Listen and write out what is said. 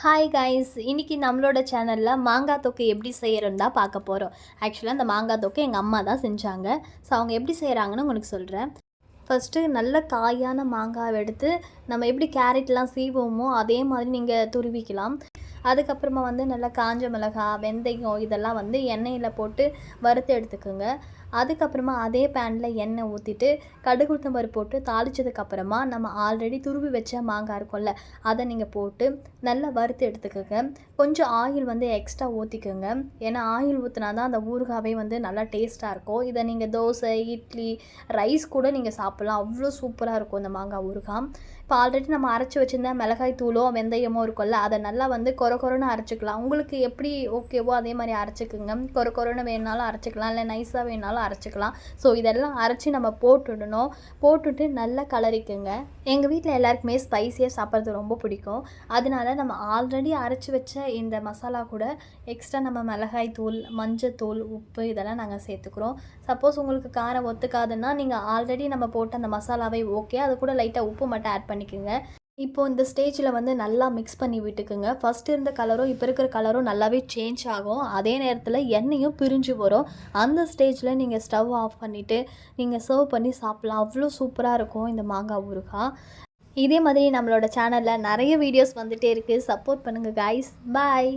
Hi guys, இன்னைக்கு நம்மளோட சேனலில் மாங்காய் தொக்கு எப்படி செய்கிறோன்னு தான் பார்க்க போகிறோம். ஆக்சுவலாக அந்த மாங்காய் தொக்கு எங்கள் அம்மா தான் செஞ்சாங்க. ஸோ அவங்க எப்படி செய்கிறாங்கன்னு உங்களுக்கு சொல்கிறேன். ஃபஸ்ட்டு நல்ல காயான மாங்காய் எடுத்து நம்ம எப்படி கேரட்லாம் சீவுவோமோ அதே மாதிரி நீங்கள் துருவிக்கலாம். அதுக்கப்புறமா நல்லா காஞ்ச மிளகாய், வெந்தயம் இதெல்லாம் எண்ணெயில் போட்டு வறுத்து எடுத்துக்கோங்க. அதுக்கப்புறமா அதே பேனில் எண்ணெய் ஊற்றிட்டு கடுகு உளுத்தம் பருப்பு போட்டு தாளித்ததுக்கப்புறமா நம்ம ஆல்ரெடி துருவி வச்ச மாங்காய் இருக்கும்ல, அதை நீங்கள் போட்டு நல்லா வறுத்து எடுத்துக்கோங்க. கொஞ்சம் ஆயில் எக்ஸ்ட்ரா ஊற்றிக்கோங்க. ஏன்னா ஆயில் ஊற்றினா தான் அந்த ஊறுகாவே நல்லா டேஸ்ட்டாக இருக்கும். இதை நீங்கள் தோசை, இட்லி, ரைஸ் கூட நீங்கள் சாப்பிட்லாம். அவ்வளோ சூப்பராக இருக்கும் இந்த மாங்காய் ஊறுகாய். இப்போ ஆல்ரெடி நம்ம அரைச்சி வச்சுருந்த மிளகாய் தூளோ வெந்தயமோ இருக்கும்ல, அதை நல்லா கொரன்னு அரைச்சிக்கலாம். உங்களுக்கு எப்படி ஓகேவோ அதே மாதிரி அரைச்சிக்குங்க. கொரன்னு வேணுனாலும் அரைச்சிக்கலாம், இல்லை நைஸாக வேணுனாலும் அரைச்சிக்கலாம். ஸோ இதெல்லாம் அரைச்சி நம்ம போட்டுட்டு நல்லா கலரிக்குங்க. எங்கள் வீட்டில் எல்லாருக்குமே ஸ்பைஸியாக சாப்பிட்றது ரொம்ப பிடிக்கும். அதனால நம்ம ஆல்ரெடி அரைச்சி வச்ச இந்த மசாலா கூட எக்ஸ்ட்ரா நம்ம மிளகாய் தூள், மஞ்சத்தூள், உப்பு இதெல்லாம் நாங்கள் சேர்த்துக்கிறோம். சப்போஸ் உங்களுக்கு காரம் ஒத்துக்காதுன்னா நீங்கள் ஆல்ரெடி நம்ம போட்ட அந்த மசாலாவே ஓகே, அது கூட லைட்டாக உப்பு மட்டும் ஆட் பண்ணிக்கோங்க. இப்போது இந்த ஸ்டேஜில் நல்லா மிக்ஸ் பண்ணி விட்டுக்குங்க. ஃபஸ்ட்டு இருந்த கலரும் இப்போ இருக்கிற கலரும் நல்லாவே சேஞ்ச் ஆகும். அதே நேரத்தில் எண்ணெயும் பிரிஞ்சு வரும். அந்த ஸ்டேஜில் நீங்கள் ஸ்டவ் ஆஃப் பண்ணிவிட்டு நீங்கள் சர்வ் பண்ணி சாப்பிட்லாம். அவ்வளோ சூப்பராக இருக்கும் இந்த மாங்காய் ஊறுகாய். இதே மாதிரி நம்மளோட சேனலில் நிறைய வீடியோஸ் வந்துகிட்டே இருக்குது. சப்போர்ட் பண்ணுங்கள் கைஸ். பாய்.